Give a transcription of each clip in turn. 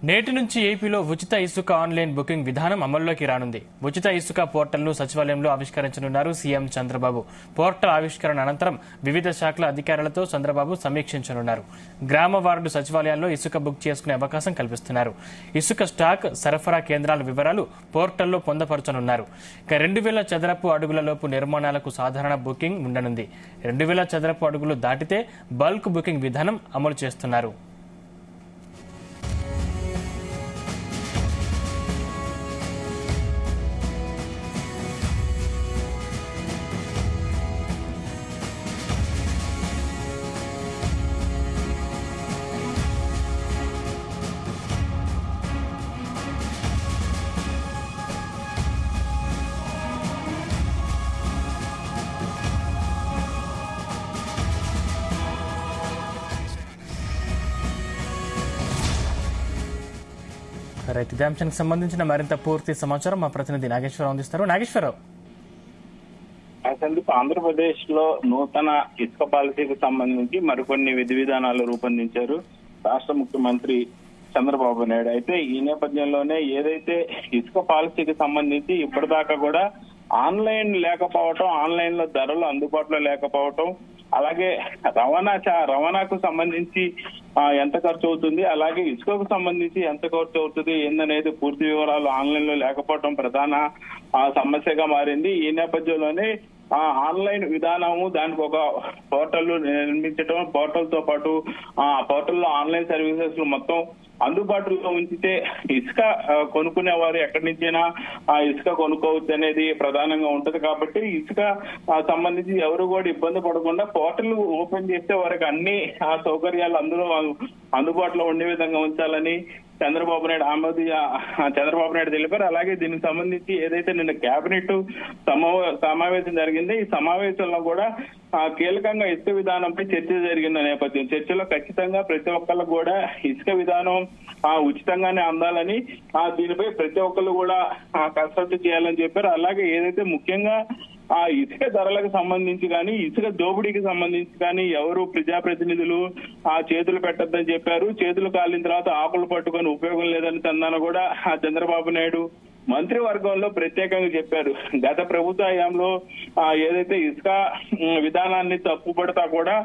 నేటి నుంచి ఏపీలో ఉచిత ఇసుక ఆన్లైన్ బుకింగ్ విధానం అమల్లోకి రానుంది. ఉచిత ఇసుక పోర్టల్ను సచివాలయంలో ఆవిష్కరించనున్నారు సీఎం చంద్రబాబు. పోర్టల్ ఆవిష్కరణ అనంతరం వివిధ శాఖల అధికారులతో చంద్రబాబు సమీక్షించనున్నారు. గ్రామ వార్డు సచివాలయాల్లో ఇసుక బుక్ చేసుకునే అవకాశం కల్పిస్తున్నారు. ఇసుక స్టాక్, సరఫరా కేంద్రాల వివరాలు పోర్టల్లో పొందపరచనున్నారు. 2000 చదరపు అడుగుల లోపు నిర్మాణాలకు సాధారణ బుకింగ్ ఉండనుంది. 2000 చదరపు అడుగులు దాటితే బల్క్ బుకింగ్ విధానం అమలు చేస్తున్నారు. ఇదే అంశానికి సంబంధించిన మరింత పూర్తి సమాచారం మా ప్రతినిధి నాగేశ్వరరావు అందిస్తారు. నాగేశ్వరరావు, ఆంధ్రప్రదేశ్ లో నూతన ఇసుక పాలసీకి సంబంధించి మరికొన్ని విధి విధానాలు రూపొందించారు రాష్ట్ర ముఖ్యమంత్రి చంద్రబాబు నాయుడు. అయితే ఈ నేపథ్యంలోనే ఏదైతే ఇసుక పాలసీకి సంబంధించి ఇప్పటిదాకా కూడా ఆన్లైన్ లేకపోవటం, ఆన్లైన్ లో ధరలు అందుబాటులో లేకపోవటం, అలాగే రవాణాకు సంబంధించి ఎంత ఖర్చు అవుతుంది, అలాగే ఇసుకకు సంబంధించి ఎంత ఖర్చు అవుతుంది ఏందనేది పూర్తి వివరాలు ఆన్లైన్ లో లేకపోవడం ప్రధాన సమస్యగా మారింది. ఈ నేపథ్యంలోనే ఆన్లైన్ విధానము, దానికి ఒక పోర్టల్ నిర్మించడం, పోర్టల్ తో పాటు ఆ పోర్టల్లో ఆన్లైన్ సర్వీసెస్ మొత్తం అందుబాటులో ఉంచితే ఇసుక కొనుక్కునే వారు ఎక్కడి నుంచైనా ఆ ఇసుక కొనుక్కోవచ్చు అనేది ప్రధానంగా ఉంటది. కాబట్టి ఇసుక సంబంధించి ఎవరు కూడా ఇబ్బంది పడకుండా పోర్టల్ ఓపెన్ చేస్తే వారికి అన్ని సౌకర్యాలు అందుబాటులో ఉండే విధంగా ఉంచాలని చంద్రబాబు నాయుడు తెలిపారు. అలాగే దీనికి సంబంధించి ఏదైతే నిన్న కేబినెట్ సమావేశం జరిగింది, ఈ సమావేశంలో కూడా కీలకంగా ఇసుక విధానంపై చర్చ జరిగిన నేపథ్యం. చర్చలో ఖచ్చితంగా ప్రతి ఒక్కళ్ళు కూడా ఇసుక విధానం ఉచితంగానే అందాలని, దీనిపై ప్రతి ఒక్కళ్ళు కూడా కసరత్తు చేయాలని చెప్పారు. అలాగే ఏదైతే ముఖ్యంగా ఇసుక ధరలకు సంబంధించి కానీ, ఇసుక దోపిడీకి సంబంధించి కానీ ఎవరు ప్రజాప్రతినిధులు చేతులు పెట్టొద్దని చెప్పారు. చేతులు కాలిన తర్వాత ఆకులు పట్టుకొని ఉపయోగం లేదని తన్నాను కూడా చంద్రబాబు నాయుడు మంత్రివర్గంలో ప్రత్యేకంగా చెప్పారు. గత ప్రభుత్వ హయాంలో ఏదైతే ఇసుక విధానాన్ని తప్పుపడతా కూడా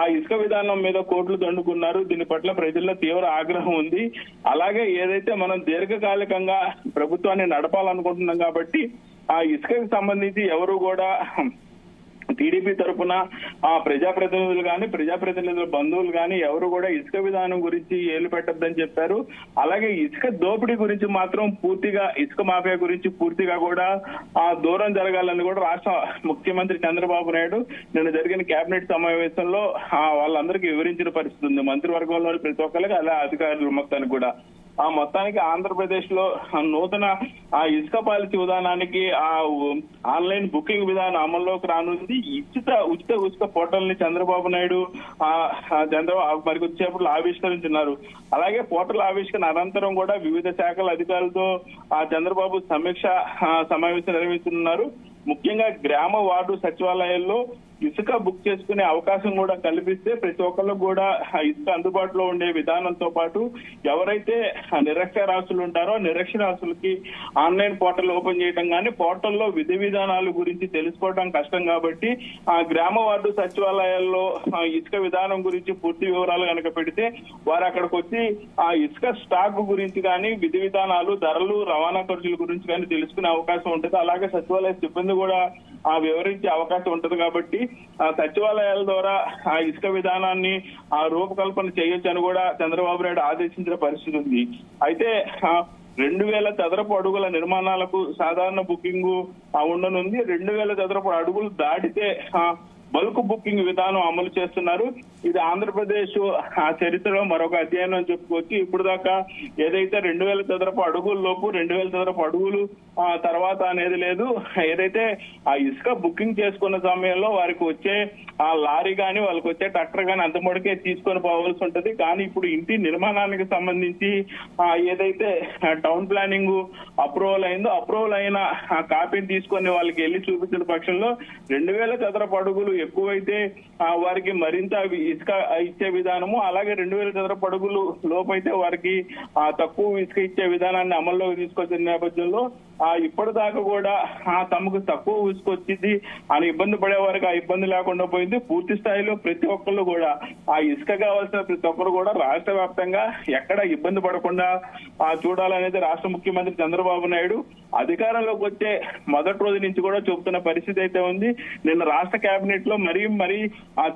ఆ ఇసుక విధానం మీద కోట్లు దండుకున్నారు. దీని పట్ల ప్రజల్లో తీవ్ర ఆగ్రహం ఉంది. అలాగే ఏదైతే మనం దీర్ఘకాలికంగా ప్రభుత్వాన్ని నడపాలనుకుంటున్నాం కాబట్టి ఆ ఇసుకకి సంబంధించి ఎవరు కూడా టీడీపీ తరఫున ప్రజాప్రతినిధులు కానీ, ప్రజాప్రతినిధుల బంధువులు కానీ ఎవరు కూడా ఇసుక విధానం గురించి ఏలు పెట్టొద్దని చెప్పారు. అలాగే ఇసుక దోపిడీ గురించి మాత్రం పూర్తిగా, ఇసుక మాఫియా గురించి పూర్తిగా కూడా దూరం జరగాలని కూడా రాష్ట్ర ముఖ్యమంత్రి చంద్రబాబు నాయుడు నిన్న జరిగిన కేబినెట్ సమావేశంలో వాళ్ళందరికీ వివరించిన పరిస్థితి ఉంది. మంత్రివర్గంలోని ప్రతి ఒక్కరికి, అలా అధికారులు మొత్తానికి కూడా. మొత్తానికి ఆంధ్రప్రదేశ్ లో నూతన ఇసుక పాలసీ విధానానికి ఆన్లైన్ బుకింగ్ విధానం అమల్లోకి రానుంది. ఉచిత ఇసుక పోర్టల్ ని చంద్రబాబు నాయుడు మరికొద్దిసేపట్లో ఆవిష్కరించున్నారు. అలాగే పోర్టల్ ఆవిష్కరణ అనంతరం కూడా వివిధ శాఖల అధికారులతో చంద్రబాబు సమావేశం నిర్వహిస్తున్నారు. ముఖ్యంగా గ్రామ వార్డు సచివాలయాల్లో ఇసుక బుక్ చేసుకునే అవకాశం కూడా కల్పిస్తే ప్రతి ఒక్కరికి కూడా ఇసుక అందుబాటులో ఉండే విధానంతో పాటు ఎవరైతే నిరక్షరాస్యులు ఉంటారో నిరక్షరాస్యులకి ఆన్లైన్ పోర్టల్ ఓపెన్ చేయడం కానీ, పోర్టల్లో విధి విధానాల గురించి తెలుసుకోవడం కష్టం కాబట్టి ఆ గ్రామ వార్డు సచివాలయాల్లో ఇసుక విధానం గురించి పూర్తి వివరాలు కనుక పెడితే వారు అక్కడికి వచ్చి ఆ ఇసుక స్టాక్ గురించి కానీ, విధి విధానాలు, ధరలు, రవాణా ఖర్చుల గురించి కానీ తెలుసుకునే అవకాశం ఉంటుంది. అలాగే సచివాలయ సిబ్బంది కూడా వివరించే అవకాశం ఉంటుంది. కాబట్టి సచివాలయాల ద్వారా ఆ ఇసుక విధానాన్ని రూపకల్పన చేయొచ్చు అని కూడా చంద్రబాబు నాయుడు ఆదేశించిన పరిస్థితి ఉంది. అయితే 2000 చదరపు అడుగుల నిర్మాణాలకు సాధారణ బుకింగ్ ఉండనుంది. 2000 చదరపు అడుగులు దాటితే బల్క్ బుకింగ్ విధానం అమలు చేస్తున్నారు. ఇది ఆంధ్రప్రదేశ్ చరిత్రలో మరొక అధ్యయనం అని చెప్పుకోవచ్చు. ఇప్పుడు దాకా ఏదైతే 2000 చదరపు అడుగుల లోపు 2000 చదరపు అడుగులు తర్వాత అనేది లేదు. ఏదైతే ఆ ఇసుక బుకింగ్ చేసుకున్న సమయంలో వారికి వచ్చే ఆ లారీ కానీ, వాళ్ళకి వచ్చే ట్రాక్టర్ కానీ అంత మటుకే తీసుకొని పోవాల్సి ఉంటుంది. కానీ ఇప్పుడు ఇంటి నిర్మాణానికి సంబంధించి ఏదైతే టౌన్ ప్లానింగ్ అప్రూవల్ అయిందో, అప్రూవల్ అయిన కాపీని తీసుకొని వాళ్ళకి వెళ్ళి చూపించిన పక్షంలో 2000 చదరపు అడుగులు ఎక్కువైతే వారికి మరింత ఇసుక ఇచ్చే విధానము, అలాగే 2000 చదరపు అడుగులు లోపైతే వారికి తక్కువ ఇసుక ఇచ్చే విధానాన్ని అమల్లోకి తీసుకొచ్చిన నేపథ్యంలో ఇప్పటిదాకా కూడా తమకు తక్కువ ఇసుక వచ్చింది అని ఇబ్బంది పడే వారికి ఆ ఇబ్బంది లేకుండా పోయింది. పూర్తి స్థాయిలో ప్రతి ఒక్కళ్ళు కూడా ఆ ఇసుక కావాల్సిన ప్రతి ఒక్కరు కూడా రాష్ట్ర వ్యాప్తంగా ఎక్కడ ఇబ్బంది పడకుండా చూడాలనేది రాష్ట్ర ముఖ్యమంత్రి చంద్రబాబు నాయుడు అధికారంలోకి వచ్చే మొదటి రోజు నుంచి కూడా చెబుతున్న పరిస్థితి అయితే ఉంది. నిన్న రాష్ట్ర కేబినెట్ లో మరీ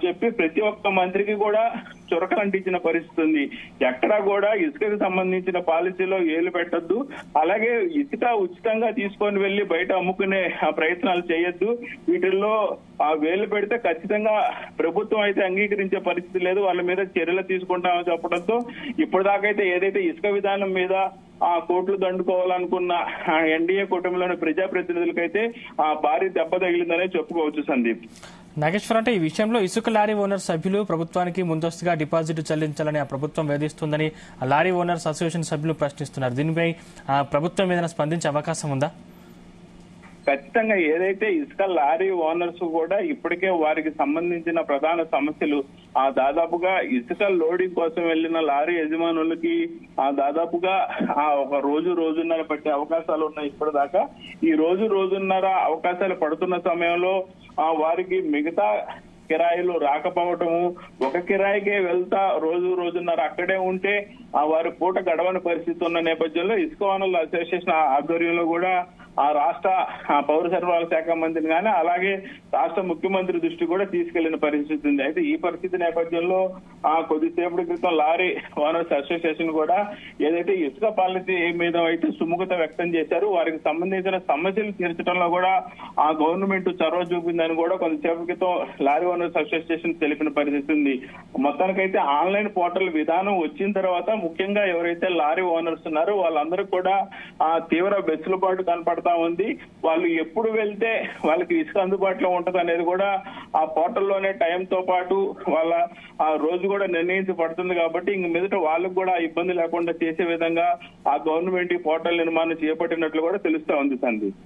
చెప్పి ప్రతి ఒక్క మంత్రికి కూడా చురకలు అంటించిన పరిస్థితి ఉంది. ఎక్కడా కూడా ఇసుకకు సంబంధించిన పాలసీలో ఏలు పెట్టొద్దు, అలాగే ఇసుక ఉచితంగా తీసుకొని వెళ్లి బయట అమ్ముకునే ప్రయత్నాలు చేయొద్దు. వీటిల్లో వేలు పెడితే ఖచ్చితంగా ప్రభుత్వం అయితే అంగీకరించే పరిస్థితి లేదు, వాళ్ళ మీద చర్యలు తీసుకుంటామని చెప్పడంతో ఇప్పటిదాకైతే ఏదైతే ఇసుక విధానం మీద కోట్లు దండుకోవాలనుకున్న ఎన్డీఏ కూటమిలోని ప్రజాప్రతినిధులకైతే భారీ దెబ్బ తగిలిందనే చెప్పుకోవచ్చు. సందీప్, నాగేశ్వర్, అంటే ఈ విషయంలో ఇసుక లారీ ఓనర్ సభ్యులు ప్రభుత్వానికి ముందస్తుగా డిపాజిట్ చెల్లించాలని ఆ ప్రభుత్వం వేధిస్తుందని ఆ లారీ ఓనర్స్ అసోసియేషన్ సభ్యులు ప్రశ్నిస్తున్నారు. దీనిపై ప్రభుత్వం ఏదైనా స్పందించే అవకాశం ఉందా? ఖచ్చితంగా ఏదైతే ఇసుక లారీ ఓనర్స్ కూడా ఇప్పటికే వారికి సంబంధించిన ప్రధాన సమస్యలు దాదాపుగా ఇసుక లోడింగ్ కోసం వెళ్లిన లారీ యజమానులకి దాదాపుగా ఒక రోజున్నర పట్టే అవకాశాలు ఉన్నాయి. ఇప్పటిదాకా ఈ రోజున్నర అవకాశాలు పడుతున్న సమయంలో వారికి మిగతా కిరాయిలు రాకపోవటము, ఒక కిరాయికే వెళ్తా రోజున్నర అక్కడే ఉంటే వారి పూట గడవని పరిస్థితి ఉన్న నేపథ్యంలో ఇసుక ఓనర్ల అసోసియేషన్ ఆధ్వర్యంలో కూడా రాష్ట్ర పౌర సరఫరాల శాఖ మంత్రిని కానీ అలాగే రాష్ట్ర ముఖ్యమంత్రి దృష్టి కూడా తీసుకెళ్లిన పరిస్థితి ఉంది. అయితే ఈ పరిస్థితి నేపథ్యంలో కొద్దిసేపటి క్రితం లారీ ఓనర్స్ అసోసియేషన్ కూడా ఏదైతే ఇసుక పాలసీ మీద అయితే సుముఖత వ్యక్తం చేశారు, వారికి సంబంధించిన సమస్యలు తీర్చడంలో కూడా గవర్నమెంట్ చొరవ చూపిందని కూడా కొంతసేపటి క్రితం లారీ ఓనర్స్ అసోసియేషన్ తెలిపిన పరిస్థితి ఉంది. మొత్తానికైతే ఆన్లైన్ పోర్టల్ విధానం వచ్చిన తర్వాత ముఖ్యంగా ఎవరైతే లారీ ఓనర్స్ ఉన్నారో వాళ్ళందరూ కూడా తీవ్ర వెసులుబాటు కనపడుతుంది ఉంది. వాళ్ళు ఎప్పుడు వెళ్తే వాళ్ళకి ఇసుక అందుబాటులో ఉంటది అనేది కూడా ఆ పోర్టల్లోనే టైంతో పాటు వాళ్ళ రోజు కూడా నిర్ణయించబడుతుంది. కాబట్టి ఇంక మీదట వాళ్ళకు కూడా ఇబ్బంది లేకుండా చేసే విధంగా ఆ గవర్నమెంట్ ఈ పోర్టల్ నిర్మాణం చేపట్టినట్లు కూడా తెలుస్తా ఉంది. సందీప్.